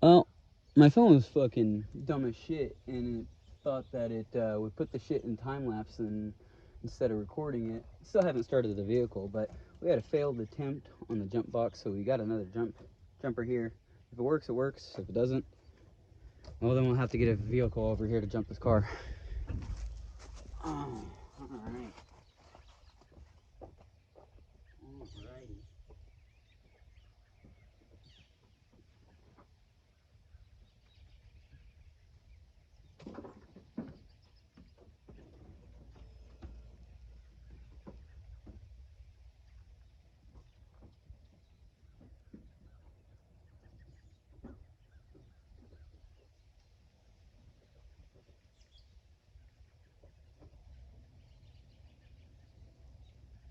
Well, my phone was fucking dumb as shit, and it thought that it would put the shit in time lapse and instead of recording it. Still haven't started the vehicle, but we had a failed attempt on the jump box, so we got another jumper here. If it works, it works. If it doesn't, well, then we'll have to get a vehicle over here to jump this car. Oh, all right. Alrighty.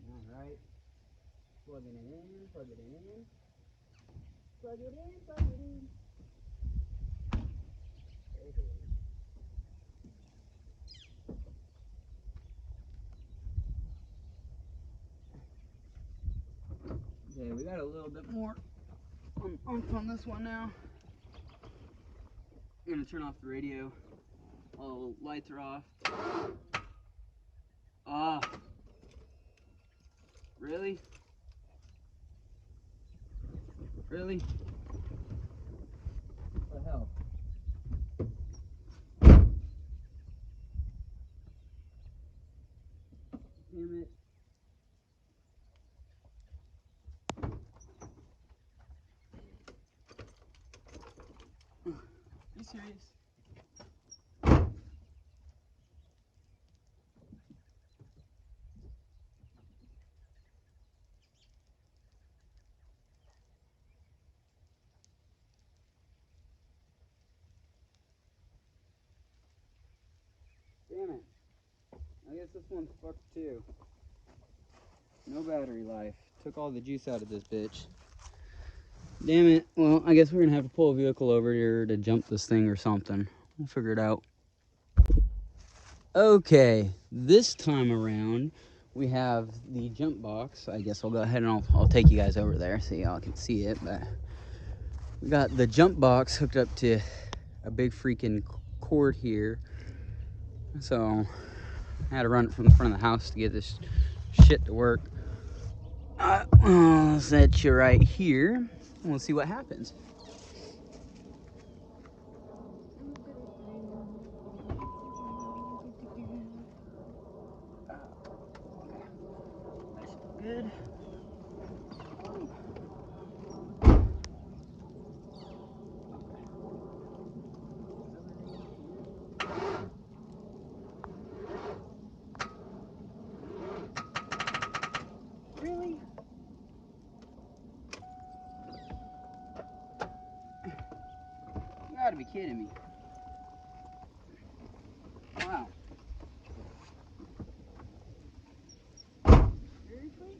Alright. Plugging it in, plug it in. Plug it in, plug it in. Okay, we got a little bit more on this one now. I'm gonna turn off the radio. All the lights are off. Ah. Really? Really? What the hell? Damn it. Are you serious? Damn it. I guess this one's fucked too. No battery life. Took all the juice out of this bitch. Damn it. Well, I guess we're gonna have to pull a vehicle over here to jump this thing or something. We'll figure it out. Okay, this time around we have the jump box. I guess I'll go ahead and I'll take you guys over there so y'all can see it. But we got the jump box hooked up to a big freaking cord here. So I had to run it from the front of the house to get this shit to work. I'll set you right here and we'll see what happens. Good. Really? You gotta be kidding me. Wow. Seriously?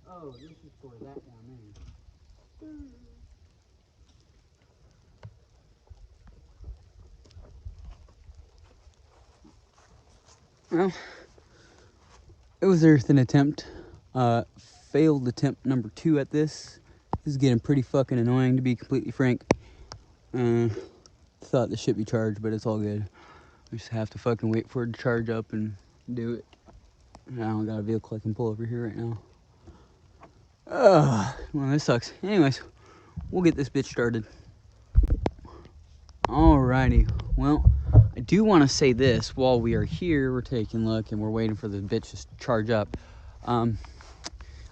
Oh, this is for that down there. Well, it was Earth an attempt. Failed attempt number 2 at this. This is getting pretty fucking annoying, to be completely frank. Thought this should be charged, but it's all good. We just have to fucking wait for it to charge up and do it. I don't got a vehicle I can pull over here right now. Well, this sucks. Anyways, we'll get this bitch started. Alrighty. Well, I do want to say this while we are here. We're taking a look and we're waiting for the bitch to charge up. I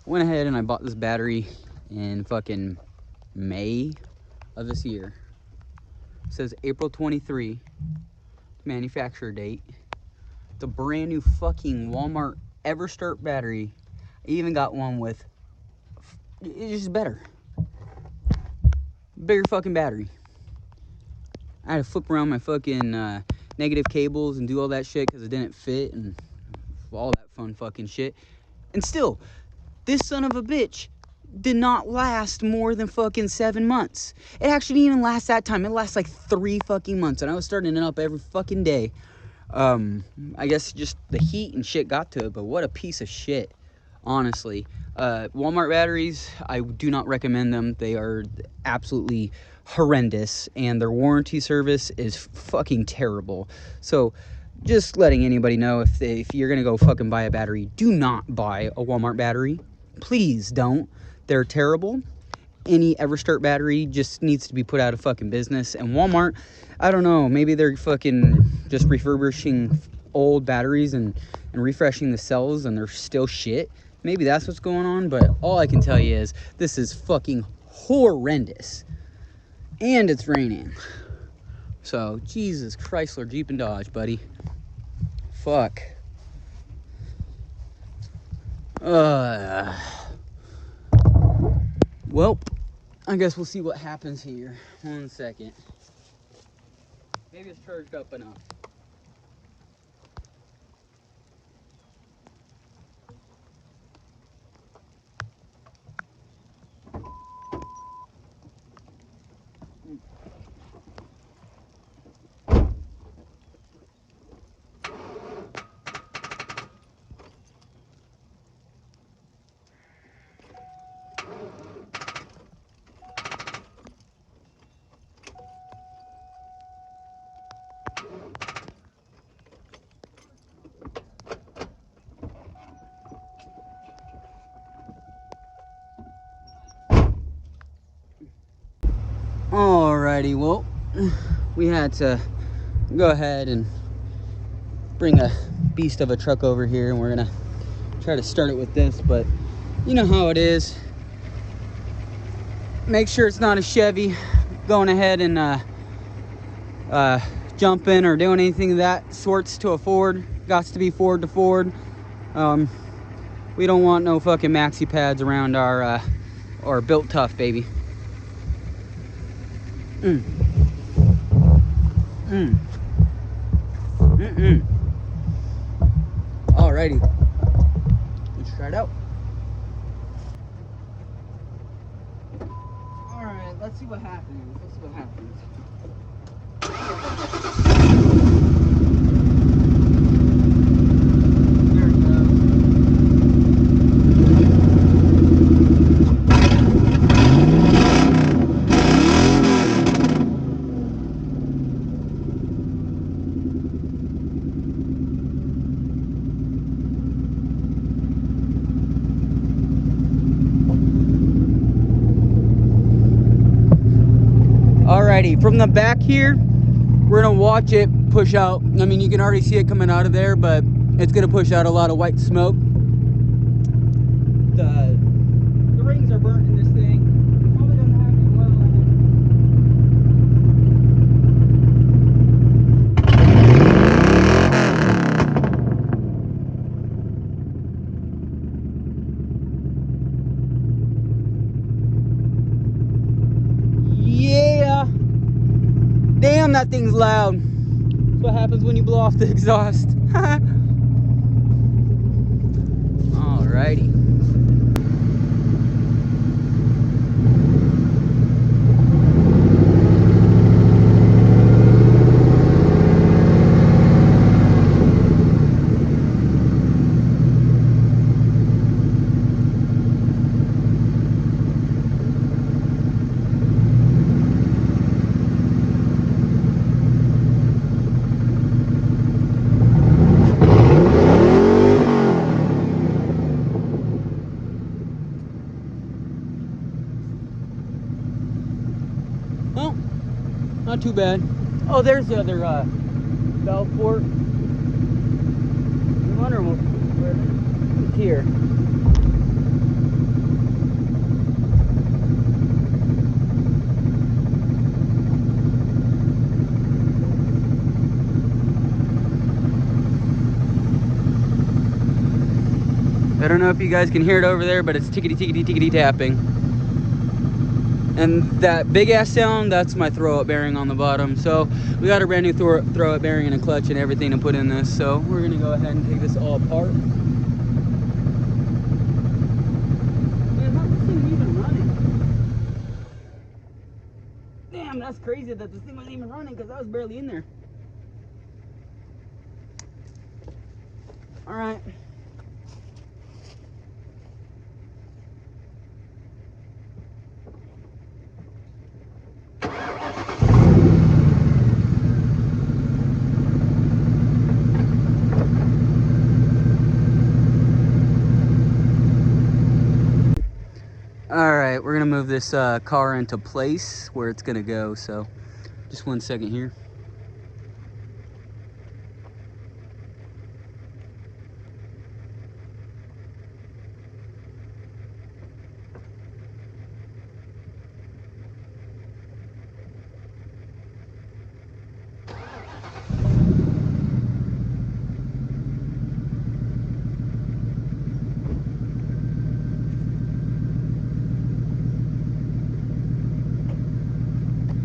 went ahead and I bought this battery in fucking May of this year. It says April 23, manufacturer date. It's a brand new fucking Walmart Everstart battery. I even got one with, it's just better. Bigger fucking battery. I had to flip around my fucking negative cables and do all that shit because it didn't fit and all that fun fucking shit. And still, this son of a bitch did not last more than fucking 7 months. It actually didn't even last that time. It lasted like 3 fucking months, and I was starting it up every fucking day. I guess just the heat and shit got to it, but what a piece of shit, honestly. Walmart batteries, I do not recommend them. They are absolutely horrendous, and their warranty service is fucking terrible. So just letting anybody know, if you're gonna go fucking buy a battery, do not buy a Walmart battery. Please don't. They're terrible. Any Everstart battery just needs to be put out of fucking business. And Walmart, I don't know, maybe they're fucking just refurbishing old batteries and refreshing the cells, and they're still shit. Maybe that's what's going on, but all I can tell you is this is fucking horrendous. And it's raining. So, Jesus Chrysler, Jeep and Dodge, buddy. Fuck. Well, I guess we'll see what happens here. 1 second. Maybe it's charged up enough. Alrighty, well, we had to go ahead and bring a beast of a truck over here, and we're gonna try to start it with this, but you know how it is. Make sure it's not a Chevy going ahead and jumping or doing anything of that sorts to a Ford. Got to be Ford to Ford. We don't want no fucking maxi pads around our built tough, baby. Alrighty, let's try it out. Alright, let's see what happens. Let's see what happens. There it goes. Alrighty, from the back here, we're gonna watch it push out. I mean, you can already see it coming out of there, but it's gonna push out a lot of white smoke. The rings are burnt in this thing. Probably doesn't have any oil in it. Yeah. Damn, that thing's loud. That's what happens when you blow off the exhaust. Alrighty. Well, not too bad. Oh, there's the other valve port. I wonder where it's here. I don't know if you guys can hear it over there, but it's tickety tickety tickety tapping. And that big ass sound, that's my throw-up bearing on the bottom. So we got a brand new throw-up bearing and a clutch and everything to put in this. So we're gonna go ahead and take this all apart. Man, how's this thing even running? Damn, that's crazy that this thing wasn't even running because I was barely in there. All right. All right, we're gonna move this car into place where it's gonna go. So just 1 second here.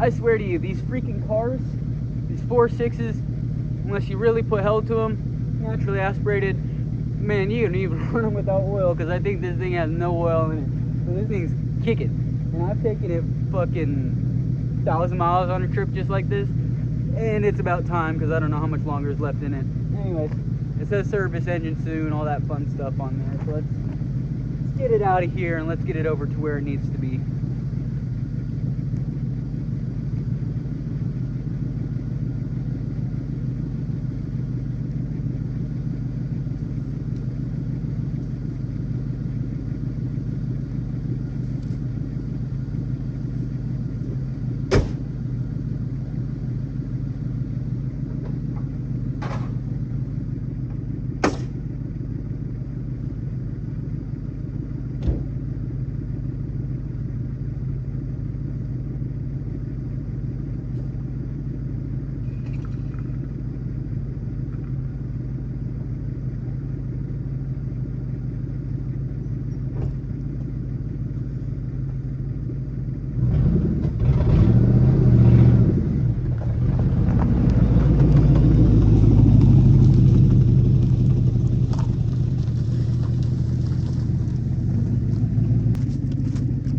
I swear to you, these freaking cars, these 4.6s, unless you really put hell to them, naturally aspirated, man, you can even run them without oil, because I think this thing has no oil in it. So this thing's kicking. And I've taken it fucking 1,000 miles on a trip just like this, and it's about time, because I don't know how much longer is left in it. Anyways, it says service engine soon, all that fun stuff on there. So let's get it out of here, and let's get it over to where it needs to be.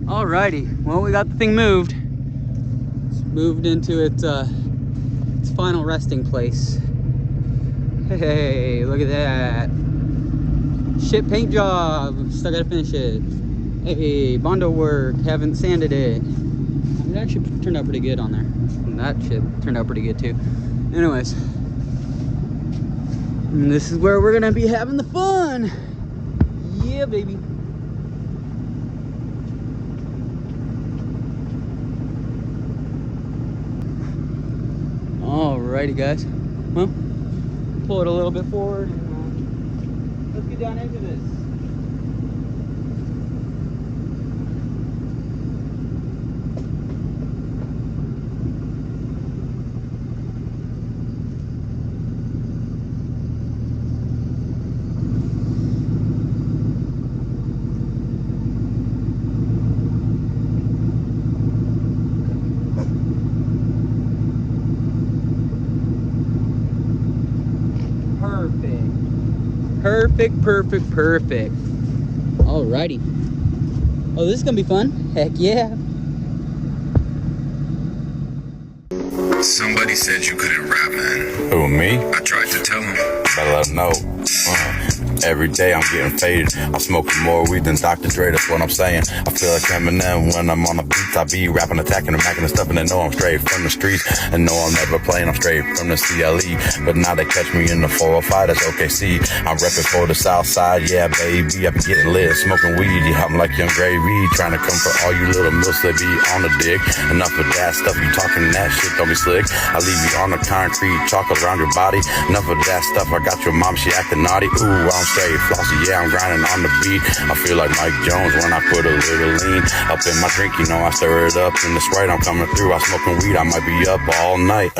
Alrighty, well, we got the thing moved. It's moved into its final resting place. Hey, look at that. Shit paint job, still gotta finish it. Hey, Bondo work, haven't sanded it. It actually turned out pretty good on there. And that shit turned out pretty good too. Anyways, and this is where we're gonna be having the fun. Yeah, baby. Alrighty, guys. Well, pull it a little bit forward and let's get down into this. Perfect. Alrighty. Oh, this is gonna be fun. Heck yeah. Somebody said you couldn't rap, man. Who, me? I tried to tell him. But let him know. Every day I'm getting faded. I'm smoking more weed than Dr. Dre, that's what I'm saying. I feel like Eminem when I'm on the beats. I be rapping, attacking, and macking and stuff, and they know I'm straight from the streets. And know I'm never playing, I'm straight from the CLE. But now they catch me in the 405, that's OKC. I'm repping for the South Side, yeah, baby. I be getting lit, smoking weed, yeah, I'm like Young Gravy. Trying to come for all you little mills that be on the dick. Enough of that stuff, you talking that shit, don't be slick. I leave you on the concrete, chalk around your body. Enough of that stuff, I got your mom, she acting naughty. Ooh, I'm straight flossy, yeah, I'm grinding on the beat. I feel like Mike Jones when I put a little lean up in my drink, you know, I stir it up in the Sprite. I'm coming through, I smoking weed, I might be up all night.